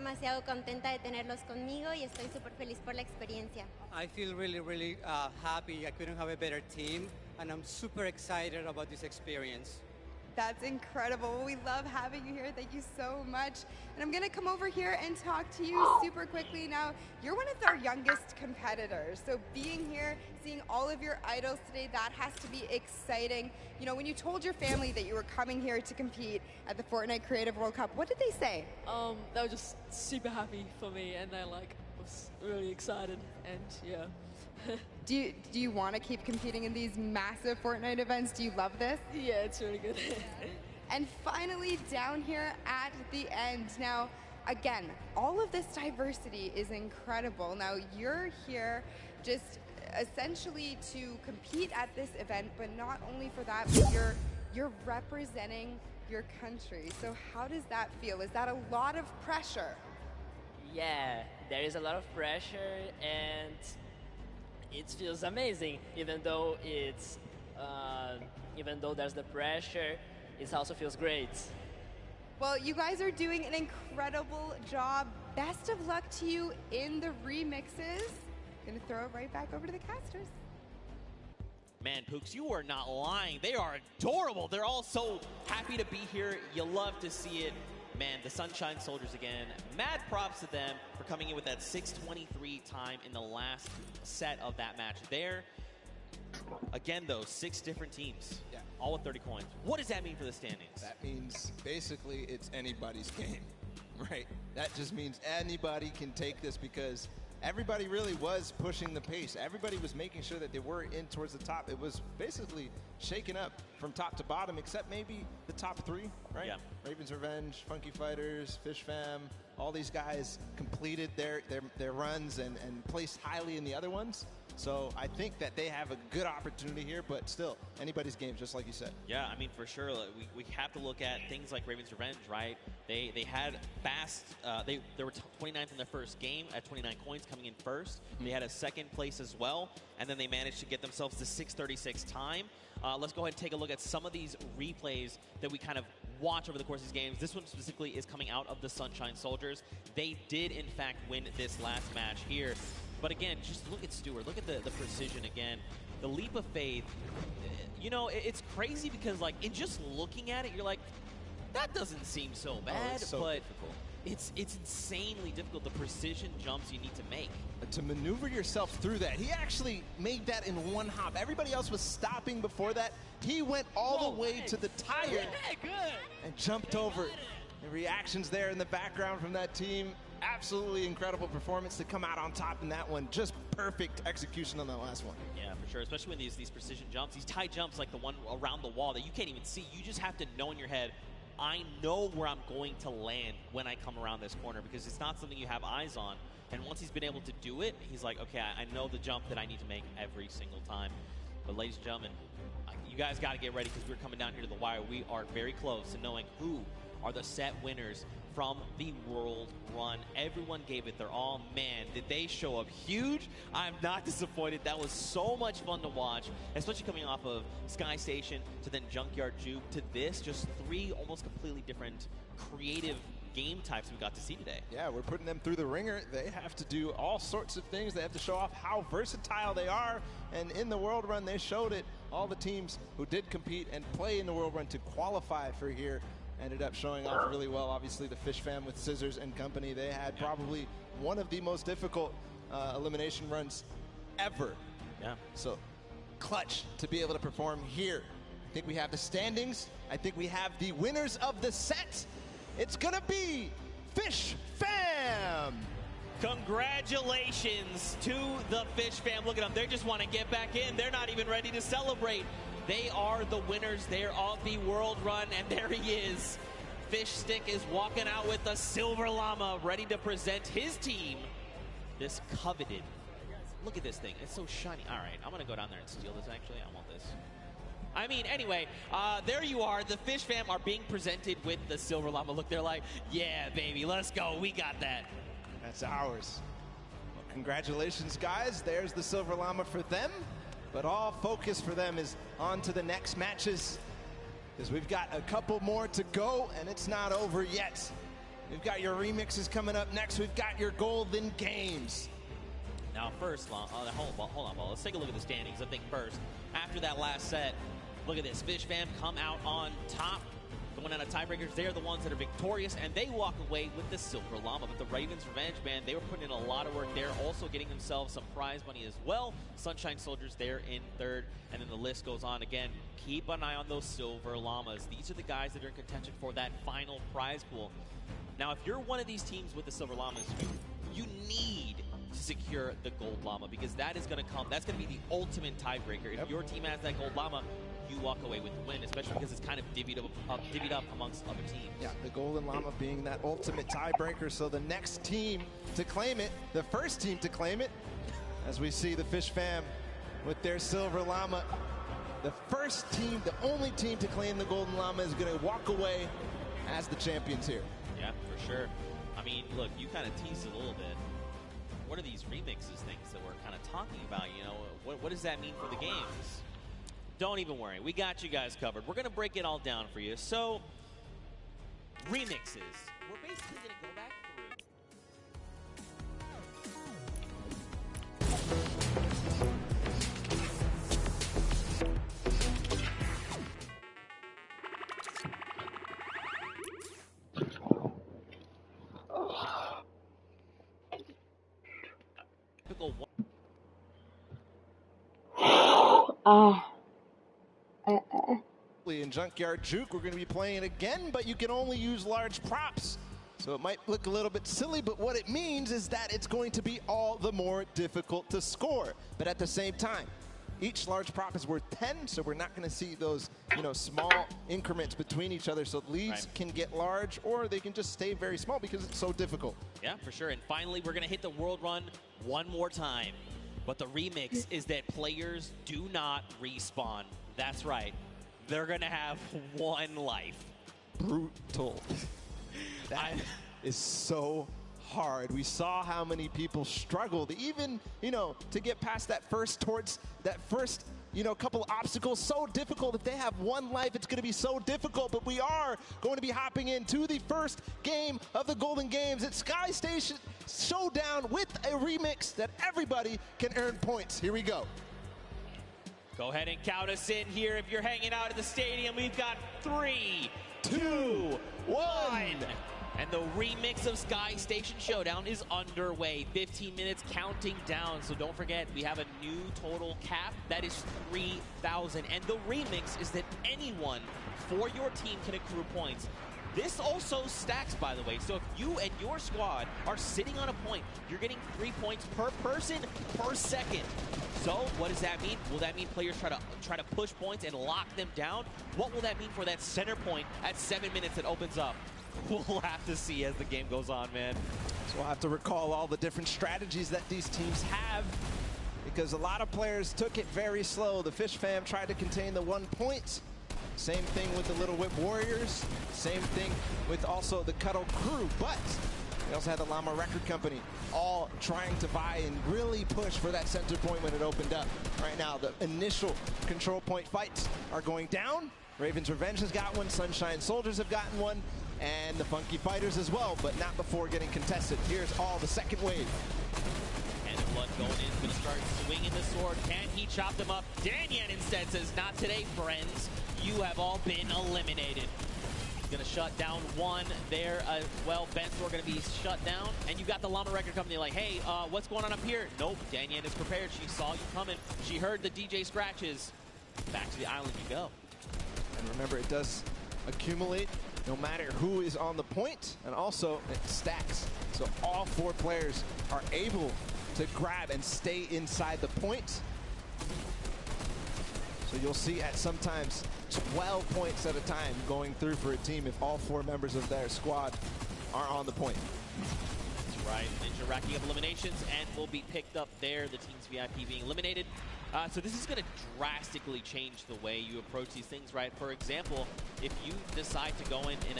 demasiado contenta de tenerlos conmigo y estoy súper feliz por la experiencia. I feel really happy. I couldn't have a better team, and I'm super excited about this experience. That's incredible. We love having you here. Thank you so much. And I'm going to come over here and talk to you super quickly. Now, you're one of our youngest competitors. So being here, seeing all of your idols today, that has to be exciting. You know, when you told your family that you were coming here to compete at the Fortnite Creative World Cup, what did they say? They were just super happy for me, and they was really excited, and yeah. Do you want to keep competing in these massive Fortnite events? Do you love this? Yeah, it's really good. And finally, down here at the end. Now, again, all of this diversity is incredible. Now, you're here just essentially to compete at this event, but not only for that, but you're representing your country. So how does that feel? Is that a lot of pressure? Yeah, there is a lot of pressure, and it feels amazing. Even though there's the pressure, it also feels great. Well, you guys are doing an incredible job. Best of luck to you in the remixes. Gonna throw it right back over to the casters. Man, Pooks, you are not lying. They are adorable. They're all so happy to be here. You love to see it. Man, the Sunshine Soldiers again, mad props to them for coming in with that 6:23 time in the last set of that match there. Again, though, 6 different teams, all with 30 coins. What does that mean for the standings? That means basically it's anybody's game, right? That just means anybody can take this because everybody really was pushing the pace. Everybody was making sure that they were in towards the top. It was basically shaken up from top to bottom, except maybe the top 3, right? Yeah. Raven's Revenge, Funky Fighters, Fish Fam, all these guys completed their runs and placed highly in the other ones. So I think that they have a good opportunity here, but still, anybody's game, just like you said. Yeah, I mean, for sure, we have to look at things like Raven's Revenge, right? They had fast, they were 29th in their first game at 29 coins, coming in first. They had a second place as well, and then they managed to get themselves to 6:36 time. Let's go ahead and take a look at some of these replays that we kind of watch over the course of these games. This one specifically is coming out of the Sunshine Soldiers. They did, in fact, win this last match here. But again, just look at Stewart. Look at the precision again. The leap of faith. You know, it's crazy because, like, in just looking at it, you're like, that doesn't seem so bad. It's so difficult. It's insanely difficult, the precision jumps you need to make. To maneuver yourself through that, he actually made that in one hop. Everybody else was stopping before that. He went all the way to the tire and jumped over it. The reactions there in the background from that team. Absolutely incredible performance to come out on top in that one. Just perfect execution on that last one. Yeah, for sure. Especially when these precision jumps, these tight jumps like the one around the wall that you can't even see. You just have to know in your head, I know where I'm going to land when I come around this corner, because it's not something you have eyes on. And once he's been able to do it, he's like, okay, I know the jump that I need to make every single time. But ladies and gentlemen, you guys got to get ready because we're coming down here to the wire. We are very close to knowing who are the set winners from the World Run. Everyone gave it their all. Man, did they show up huge. I'm not disappointed. That was so much fun to watch, especially coming off of Sky Station to then Junkyard Juke to this. Just 3 almost completely different creative game types we got to see today. Yeah, we're putting them through the ringer. They have to do all sorts of things. They have to show off how versatile they are. And in the World Run, they showed it. All the teams who did compete and play in the World Run to qualify for here ended up showing off really well. Obviously, the Fish Fam with Scissors and company, they had probably one of the most difficult elimination runs ever. Yeah. So clutch to be able to perform here. I think we have the standings. I think we have the winners of the set. It's gonna be Fish Fam. Congratulations to the Fish Fam. Look at them. They just want to get back in. They're not even ready to celebrate. They are the winners there of the World Run, and there he is. Fish Stick is walking out with the Silver Llama, ready to present his team this coveted. Look at this thing. It's so shiny. All right, I'm going to go down there and steal this, actually. I want this. I mean, anyway, there you are. The Fish Fam are being presented with the Silver Llama. Look, they're like, yeah, baby, let's go. We got that. That's ours. Well, congratulations, guys. There's the Silver Llama for them. But all focus for them is on to the next matches, because we've got a couple more to go, and it's not over yet. We've got your remixes coming up next. We've got your Golden Games. Now, first, hold on, Ball. Let's take a look at the standings. I think first, after that last set, look at this. Fish Fam come out on top. Going out of tiebreakers, they're the ones that are victorious, and they walk away with the Silver Llama. But the Ravens Revenge Band, they were putting in a lot of work there, also getting themselves some prize money as well. Sunshine Soldiers, they're in third, and then the list goes on. Again, keep an eye on those Silver Llamas. These are the guys that are in contention for that final prize pool. Now, if you're one of these teams with the Silver Llamas, you need to secure the Gold Llama, because that is going to come. That's going to be the ultimate tiebreaker. If your team has that Gold Llama, you walk away with the win, especially because it's kind of divvied up amongst other teams. Yeah, the Golden Llama being that ultimate tiebreaker. So the next team to claim it, the first team to claim it, as we see the Fish Fam with their Silver Llama. The first team, the only team to claim the Golden Llama is going to walk away as the champions here. Yeah, for sure. I mean, look, you kind of teased it a little bit. What are these remixes things that we're kind of talking about? You know, what does that mean for the games? Don't even worry. We got you guys covered. We're going to break it all down for you. So, remixes. We're basically going to go back through. In Junkyard Juke, we're going to be playing it again, but you can only use large props. So it might look a little bit silly, but what it means is that it's going to be all the more difficult to score. But at the same time, each large prop is worth 10, so we're not going to see those, small increments between each other. So leads can get large, or they can just stay very small because it's so difficult. Yeah, for sure. And finally, we're going to hit the World Run one more time. But the remix is that players do not respawn. That's right. They're going to have one life. Brutal. That is so hard. We saw how many people struggled, even, to get past that first couple obstacles. So difficult. If they have one life, it's going to be so difficult. But we are going to be hopping into the first game of the Golden Games. It's Sky Station Showdown with a remix that everybody can earn points. Here we go. Go ahead and count us in here. If you're hanging out at the stadium, we've got 3, 2, 1. And the remix of Sky Station Showdown is underway. 15 minutes counting down. So don't forget, we have a new total cap. That is 3,000. And the remix is that anyone for your team can accrue points. This also stacks, by the way. So if you and your squad are sitting on a point, you're getting 3 points per person per second. So what does that mean? Will that mean players try to push points and lock them down? What will that mean for that center point at 7 minutes that opens up? We'll have to see as the game goes on, man. So we'll have to recall all the different strategies that these teams have, because a lot of players took it very slow. The Fish Fam tried to contain the 1 point. Same thing with the Little Whip Warriors. Same thing with also the Cuddle Crew. But we also had the Llama Record Company all trying to buy and really push for that center point when it opened up. Right now, the initial control point fights are going down. Ravens Revenge has got one. Sunshine Soldiers have gotten one. And the Funky Fighters as well, but not before getting contested. Here's all the second wave. And Blood going in, going to start swinging the sword. Can he chop them up? Danyan instead says, not today, friends. You have all been eliminated. He's going to shut down one there. Well, Bensor going to be shut down. And you got the Llama Record Company like, hey, what's going on up here? Nope, Danyan is prepared. She saw you coming. She heard the DJ scratches. Back to the island you go. And remember, it does accumulate no matter who is on the point, and also it stacks. So all 4 players are able to grab and stay inside the point. So you'll see at sometimes 12 points at a time going through for a team if all 4 members of their squad are on the point. That's right. Ninja racking up eliminations and will be picked up there. The team's VIP being eliminated. So this is going to drastically change the way you approach these things, right? For example, if you decide to go in and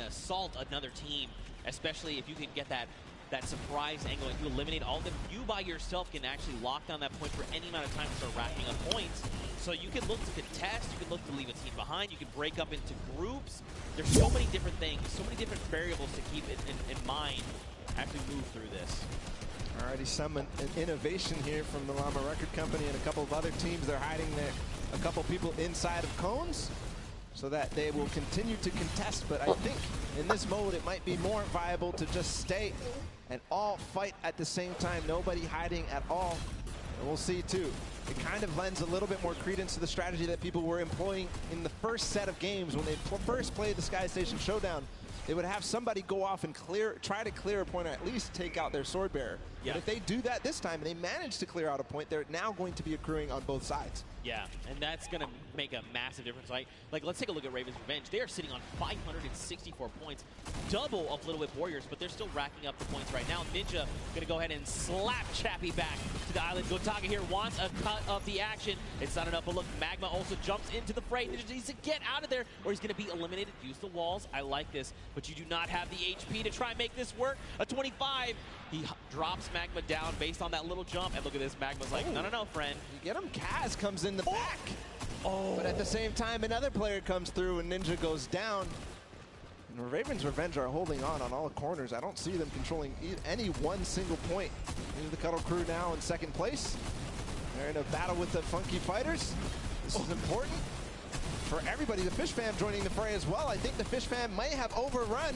assault another team, especially if you can get that that surprise angle and you eliminate all of them, you by yourself can actually lock down that point for any amount of time and start racking up points. So you can look to contest, you can look to leave a team behind, you can break up into groups. There's so many different things, so many different variables to keep in mind as we move through this. Already some innovation here from the Llama Record Company and a couple of other teams. They're hiding a couple people inside of cones so that they will continue to contest. But I think in this mode, it might be more viable to just stay and all fight at the same time. Nobody hiding at all. And we'll see too. It kind of lends a little bit more credence to the strategy that people were employing in the first set of games when they first played the Sky Station Showdown. They would have somebody go off and try to clear a point or at least take out their sword bearer. Yeah. But if they do that this time and they manage to clear out a point, they're now going to be accruing on both sides. Yeah, and that's going to make a massive difference. Like, let's take a look at Raven's Revenge. They are sitting on 564 points, double of Little Whip Warriors, but they're still racking up the points right now. Ninja going to go ahead and slap Chappie back to the island. Gotaga here wants a cut of the action. It's not enough, but look, Magma also jumps into the fray. Ninja needs to get out of there, or he's going to be eliminated. Use the walls. I like this, but you do not have the HP to try and make this work. A 25. He drops Magma down based on that little jump, and look at this. Magma's like, no, friend. You get him. Kaz comes in the back. Oh. But at the same time, another player comes through and Ninja goes down. And Raven's Revenge are holding on all corners. I don't see them controlling any one single point. Into the Cuddle Crew now in second place. They're in a battle with the Funky Fighters. This is important for everybody. The Fish Fam joining the fray as well. I think the Fish Fam may have overrun.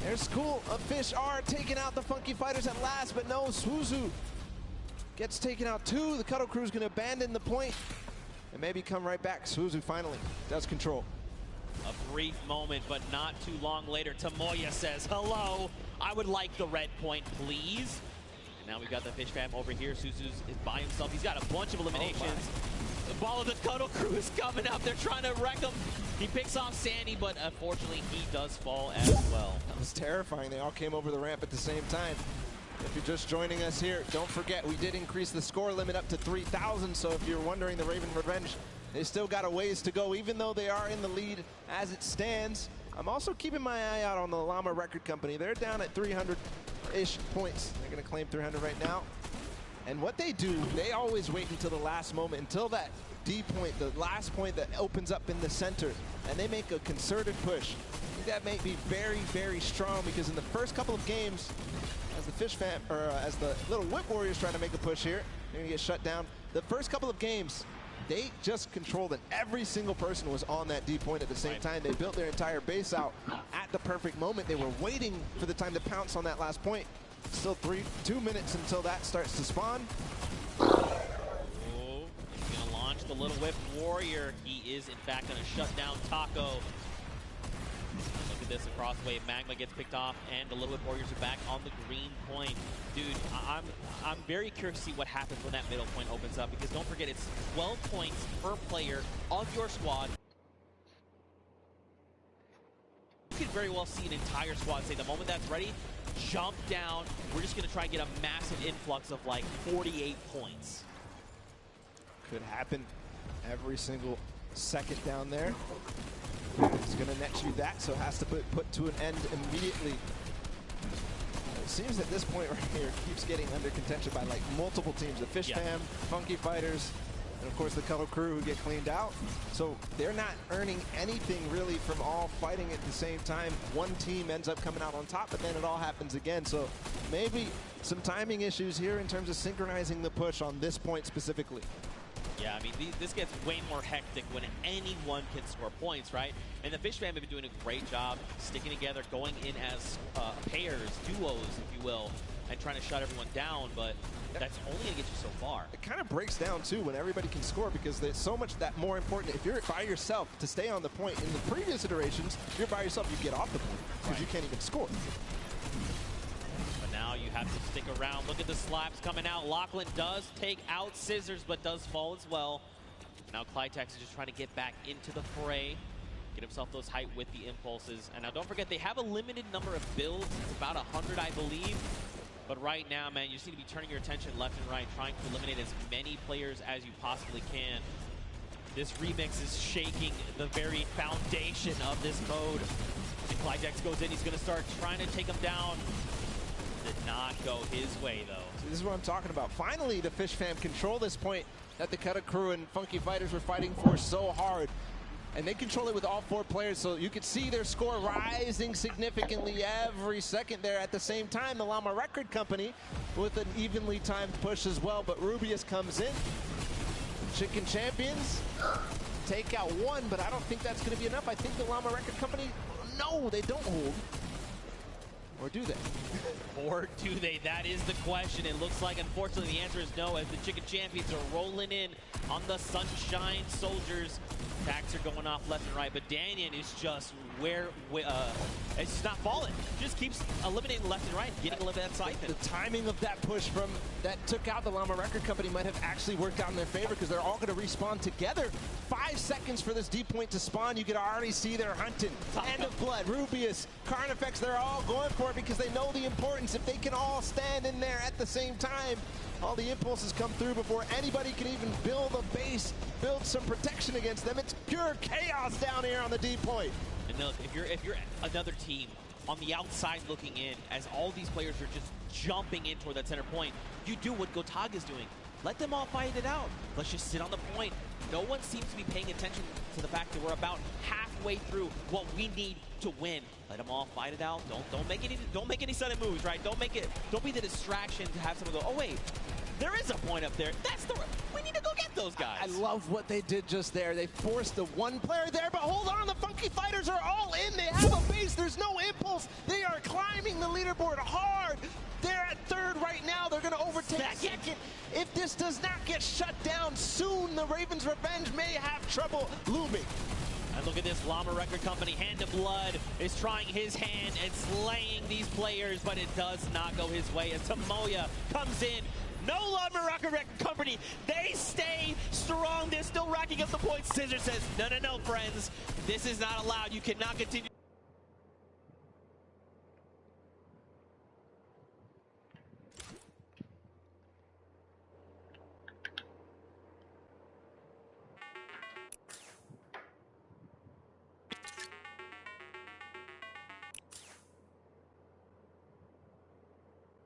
Their School of Fish are taking out the Funky Fighters at last, but no, Suzu gets taken out too. The Cuddle Crew is going to abandon the point and maybe come right back. Suzu finally does control. A brief moment, but not too long later, Tomoya says, hello, I would like the red point, please. And now we've got the Fish Fam over here. Suzu is by himself. He's got a bunch of eliminations. The ball of the Cuddle Crew is coming up. They're trying to wreck him. He picks off Sandy, but unfortunately he does fall as well. That was terrifying. They all came over the ramp at the same time. If you're just joining us here, don't forget we did increase the score limit up to 3,000. So if you're wondering, the Raven Revenge, they still got a ways to go, even though they are in the lead as it stands. I'm also keeping my eye out on the Llama Record Company. They're down at 300-ish points. They're going to claim 300 right now. And what they do, they always wait until the last moment, until that D point, the last point that opens up in the center, and they make a concerted push. I think that may be very, very strong, because in the first couple of games, as the Fish Fam, or as the Little Whip Warriors try to make a push here, they're gonna get shut down. The first couple of games, they just controlled it. Every single person was on that D point at the same time. They built their entire base out at the perfect moment. They were waiting for the time to pounce on that last point. Still 2 minutes until that starts to spawn. Oh, he's going to launch the Little Whip Warrior. He is, in fact, going to shut down Taco. Look at this across the way. Magma gets picked off, and the Little Whip Warriors are back on the green point. Dude, I'm very curious to see what happens when that middle point opens up, because don't forget, it's 12 points per player of your squad. You could very well see an entire squad say, the moment that's ready, jump down. We're just going to try and get a massive influx of like 48 points. Could happen every single second down there. It's going to net you that, so it has to put to an end immediately. It seems that this point right here keeps getting under contention by like multiple teams. The Fish Fam, Funky Fighters, and of course the Cuddle Crew, who get cleaned out. So they're not earning anything really from all fighting at the same time. One team ends up coming out on top, but then it all happens again. So maybe some timing issues here in terms of synchronizing the push on this point specifically. Yeah, I mean, this gets way more hectic when anyone can score points, right? And the Fish Fam have been doing a great job sticking together, going in as pairs, duos, if you will, and trying to shut everyone down, but that's only going to get you so far. It kind of breaks down, too, when everybody can score, because there's so much that more important. If you're by yourself to stay on the point, in the previous iterations, if you're by yourself, you get off the point, because you can't even score. But now you have to stick around. Look at the slaps coming out. Lachlan does take out Scissors, but does fall as well. Now Clytex is just trying to get back into the fray, get himself those height with the impulses. And now don't forget, they have a limited number of builds. It's about 100, I believe. But right now, man, you just need to be turning your attention left and right, trying to eliminate as many players as you possibly can. This remix is shaking the very foundation of this mode. And Clydex goes in, he's going to start trying to take him down. not go his way, though. So this is what I'm talking about. Finally, the Fish Fam control this point that the Kata crew and Funky Fighters were fighting for so hard. And they control it with all 4 players, so you could see their score rising significantly every second there. At the same time, the Llama Record Company with an evenly timed push as well, but Rubius comes in. Chicken Champions take out 1, but I don't think that's going to be enough. I think the Llama Record Company, no, they don't hold. Or do they? Or do they? That is the question. It looks like, unfortunately, the answer is no, as the Chicken Champions are rolling in on the Sunshine Soldiers. Attacks are going off left and right, but Danyan is just it's just not falling. Just keeps eliminating left and right, getting a little bit of that siphon. The timing of that push from that took out the Llama Record Company might have actually worked out in their favor because they're all going to respawn together. 5 seconds for this D point to spawn. You can already see they're hunting. Hand of Blood, Rubius, Carnifex, they're all going for it because they know the importance. If they can all stand in there at the same time, all the impulses come through before anybody can even build a base, build some protection against them. It's pure chaos down here on the D point. And look, if you're another team on the outside looking in, as all these players are just jumping in toward that center point, you do what Gotaga's doing. Let them all fight it out. Let's just sit on the point. No one seems to be paying attention to the fact that we're about halfway through what we need to win. Let them all fight it out. Don't make any sudden moves, right? Don't be the distraction to have someone go, oh wait, there is a point up there. We need to go get those guys. I love what they did just there. They forced the 1 player there, but hold on, the Funky Fighters are all in. They have a base. There's no impulse. They are climbing the leaderboard hard. They're at 3rd right now. They're going to overtake 2nd. If this does not get shut down soon, the Ravens' revenge may have trouble looming. And look at this, Llama Record Company, Hand of Blood is trying his hand and slaying these players, but it does not go his way as Tomoya comes in. No Llama Record Company, they stay strong, they're still racking up the points. Scissor says, no, friends, this is not allowed, you cannot continue.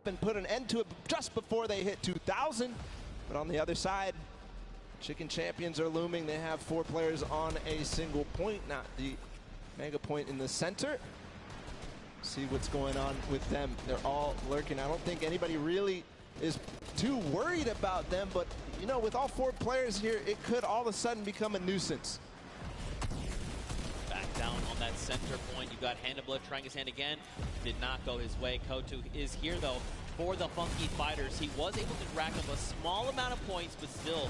And put an end to it just before they hit 2,000. But on the other side, Chicken Champions are looming. They have 4 players on a single point, not the mega point in the center. See what's going on with them. They're all lurking. I don't think anybody really is too worried about them, but you know, with all 4 players here, it could all of a sudden become a nuisance. Back down on that center point. You got Hand of Blood trying his hand again. Did not go his way. Kotu is here, though, for the Funky Fighters. He was able to rack up a small amount of points, but still,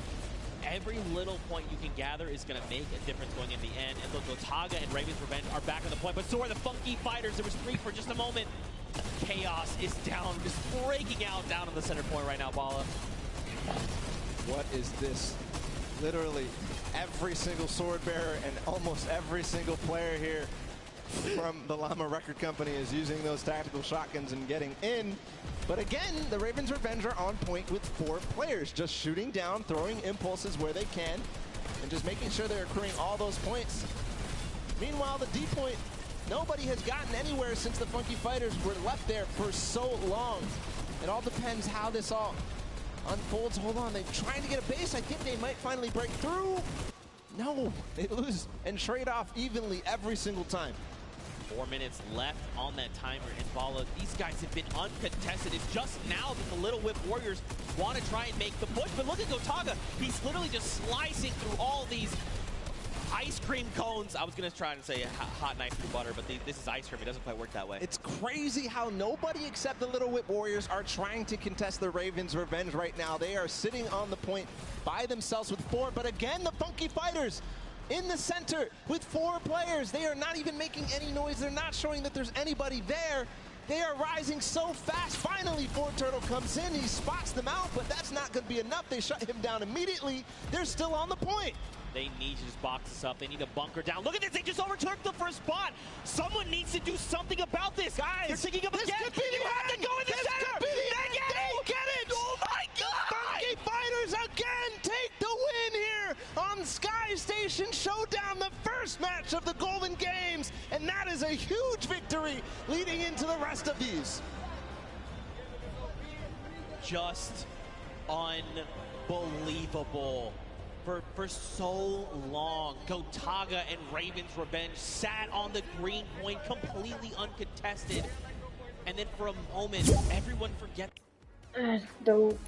every little point you can gather is going to make a difference going in the end. And look, Gotaga and Raven's Revenge are back on the point, but so are the Funky Fighters. There was 3 for just a moment. Chaos is down, just breaking out down on the center point right now, Bala. What is this? Literally every single sword bearer and almost every single player here from the Llama Record Company is using those tactical shotguns and getting in. But again, the Ravens' Revenge are on point with 4 players, just shooting down, throwing impulses where they can, and just making sure they're accruing all those points. Meanwhile, the D point, nobody has gotten anywhere since the Funky Fighters were left there for so long. It all depends how this all unfolds. Hold on, they're trying to get a base. I think they might finally break through. No, they lose and trade off evenly every single time. 4 minutes left on that timer, and Bala, these guys have been uncontested. It's just now that the Little Whip Warriors want to try and make the push, but look at Gotaga. He's literally just slicing through all these ice cream cones. I was going to try and say hot knife through butter, but this is ice cream. It doesn't quite work that way. It's crazy how nobody except the Little Whip Warriors are trying to contest the Ravens' Revenge right now. They are sitting on the point by themselves with 4, but again, the Funky Fighters in the center with 4 players. They are not even making any noise. They're not showing that there's anybody there. They are rising so fast. Finally, 4Turtle comes in. He spots them out, but that's not going to be enough. They shut him down immediately. They're still on the point. They need to just box this up. They need to bunker down. Look at this. They just overtook the first spot. Someone needs to do something about this. Guys, they're taking up this again. could be the you have end. to go in the This center. could be the end. They Get it. Oh, my God. Funky Fighters again take the win here on Sky Station Showdown, the first match of the Golden Games. And that is a huge victory leading into the rest of these. just unbelievable. For so long, Gotaga and Raven's Revenge sat on the green point completely uncontested. And then for a moment, everyone forgets. That's dope.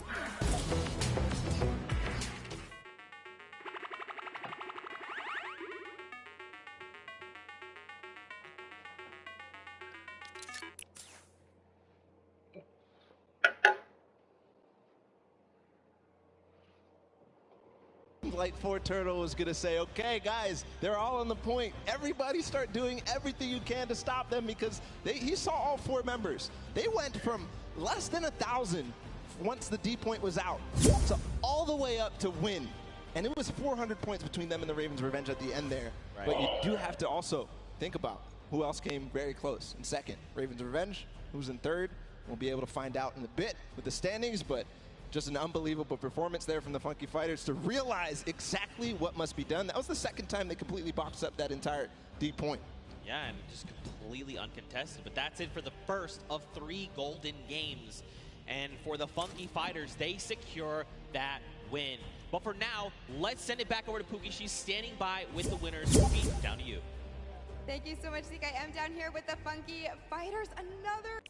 Like 4 Turtle was going to say, okay, guys, they're all on the point. Everybody start doing everything you can to stop them, because he saw all 4 members. They went from less than 1,000 once the D point was out to all the way up to win. And it was 400 points between them and the Ravens Revenge at the end there. Right. But you do have to also think about who else came very close in second. Ravens Revenge, who's in third. We'll be able to find out in a bit with the standings, but just an unbelievable performance there from the Funky Fighters to realize exactly what must be done. That was the second time they completely boxed up that entire D point. Yeah, and just completely uncontested. But that's it for the first of 3 golden games. And for the Funky Fighters, they secure that win. But for now, let's send it back over to Pookie. She's standing by with the winners. Pookie, down to you. Thank you so much, Zeke. I am down here with the Funky Fighters. Another